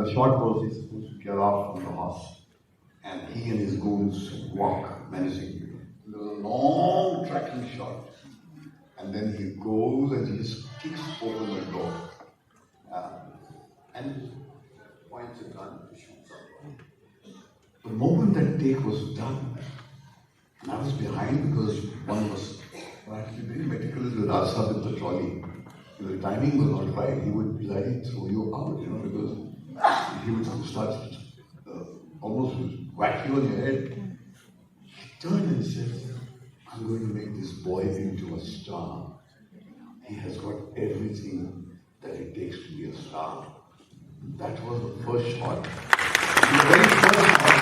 the shot was he's supposed to get off from the horse, and he and his goons walk menacingly. There was a long tracking shot, and then he goes and he just kicks open the door, and points a gun to shoot someone. The moment that take was done, and I was behind because one was actually very meticulous with Raj Khosla with the trolley. The timing was not right. He would bloody throw you out, because he would start almost whack you on your head. He turned and said, I'm going to make this boy into a star. He has got everything that it takes to be a star. That was the first shot. The very first shot.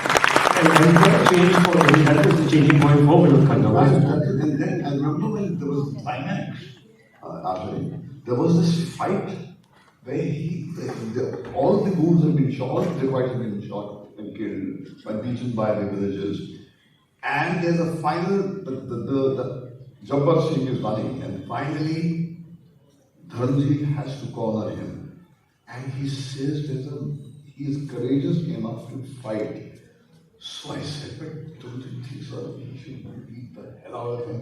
And what changed for him? That was the changing point for Vinod Khanna. And then I remember when there was the climax after him. There was this fight where all the goons have been shot, all the fights have been shot and killed, and beaten by the villagers. And there's a final, the Jabbar Singh is running, and finally Dharamji has to corner him. And he says he is courageous enough to fight. So I said, but don't you think so? He should beat the hell out of him.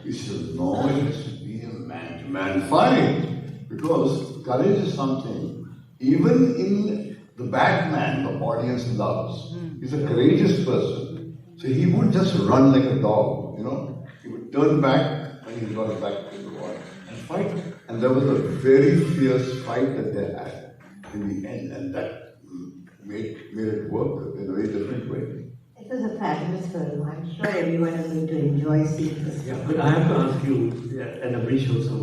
He says, no, it has to be a man-to-man fight. Because courage is something, even in the bad man, the audience loves. He's a courageous person. So he would just run like a dog, He would turn back when he got back to the wall and fight. And there was a very fierce fight that they had in the end, and that made it work in a very different way. It was a fabulous film. I'm sure everyone is going to enjoy seeing this. Yeah, but I have to ask you, and Amrish also,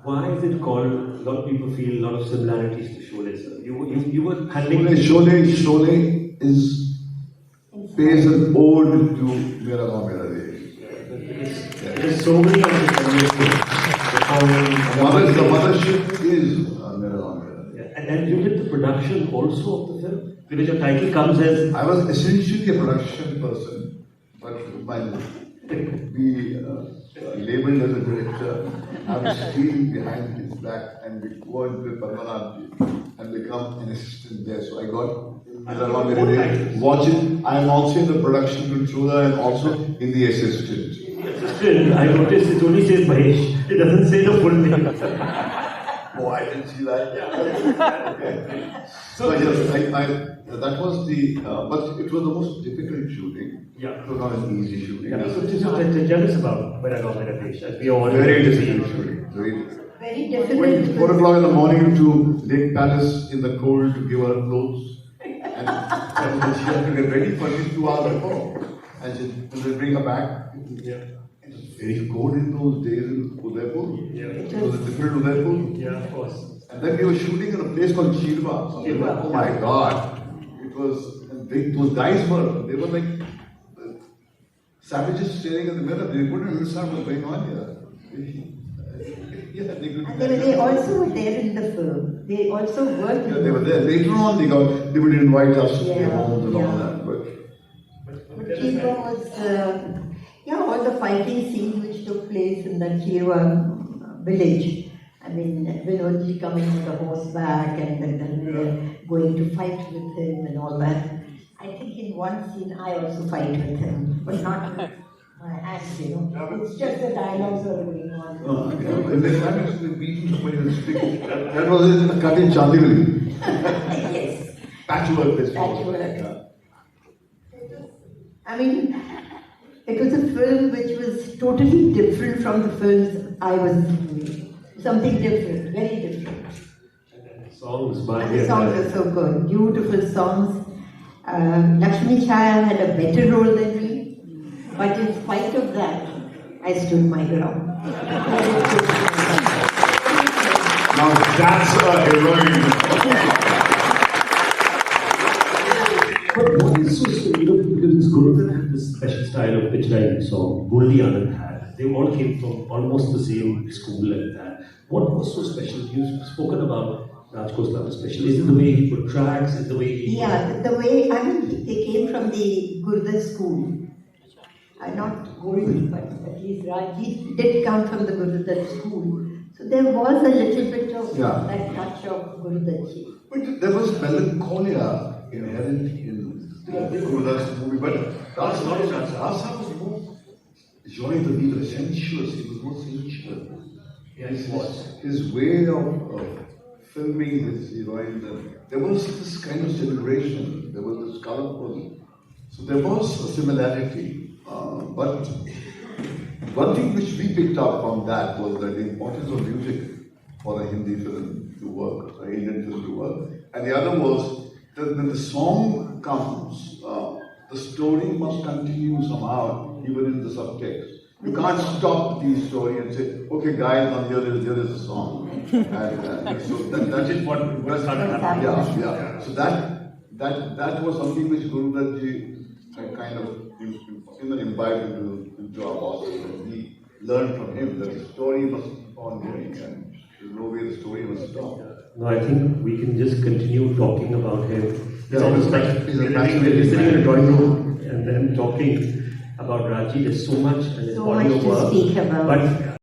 why is it called? A lot of people feel a lot of similarities to Sholay, sir. You were handling Sholay pays an ode to Mera Gaon Mera Desh. There's so many of these. The mothership is Mera Gaon Mera. And then you did the production also of the film? Because your title comes as... I was essentially a production person, but by being labeled as a director, I was still behind his back and we go into Padmanabh and become an assistant there. So I got watching. I am also in the production controller and also in the assistant. Assistant, I noticed it only says Mahesh. It doesn't say the full name. Oh, I didn't see that. Okay. So yes, that was the, but it was the most difficult shooting. Yeah. It was not an easy shooting. Yeah. So tell us about Mera Gaon Mera Desh. We all very difficult shooting. Very difficult. Went 4 o'clock in the morning to Lake Palace in the cold to give her clothes. And she had to get ready for it 2 hours before. And they bring her back. Yeah. It was very cold in those days in Udaipur. Yeah. It was a different Udaipur. Yeah, of course. And then we were shooting in a place called Chirwa. Oh my God. It was, those guys they were like savages staring at the mirror. They couldn't understand what was going on here. Yeah, they also were there in the film. They also worked. Yeah, they were there. Later on, they would invite us to their homes and all that. But Chirwa was, all the fighting scenes which took place in that Chirwa village. I mean, Vinodji coming on the horseback and then going to fight with him and all that. I think in one scene I also fight with him, but not with my hands, It's just the dialogues are going on. And the climax of the beating somebody with a stick. That was in a cut in Chandivali. Yes. Patchwork festival. Patchwork. I mean, it was a film which was totally different from the films I was doing. Something different, very different. And the songs are so good, beautiful songs. Lakshmi Chaya had a better role than me, but in spite of that, I stood my ground. Now that's a heroine. But what is so because Guruvar had this special style of which I saw, Goldi Anand had. They all came from almost the same school like that. What was so special? You've spoken about Raj Khosla was special. Is it the way he put tracks? Is the way he... Yeah, the way, they came from the Guruvar school. Not Goldi, but at least Raj, he did come from the Guruvar school. So there was a little bit of Yeah. that touch of Guru Dachi. But there was melancholia inherent in Guru Das movie, but Rasa was more Joy the Beaver, sensuous, he was more sensual. Yes, he was. His way of filming his heroine, there was this kind of celebration, there was this colorful, so there was a similarity. But one thing which we picked up from that was that the importance of music for a Hindi film to work, or Indian film to work. And the other was that when the song comes, the story must continue somehow, even in the subtext. You can't stop the story and say, okay guys, now here is a song. And so that is what started happening. Yeah. So that was something which Guru Dutt kind of imbibed into our bosses. And we learned from him that the story must keep on going and there's no way the story must stop. No, I think we can just continue talking about him. It's Yeah, almost like he's a we're fascinating sitting in a man. drawing room and then talking about Raji. There's so much and his So body much of to work. speak about. But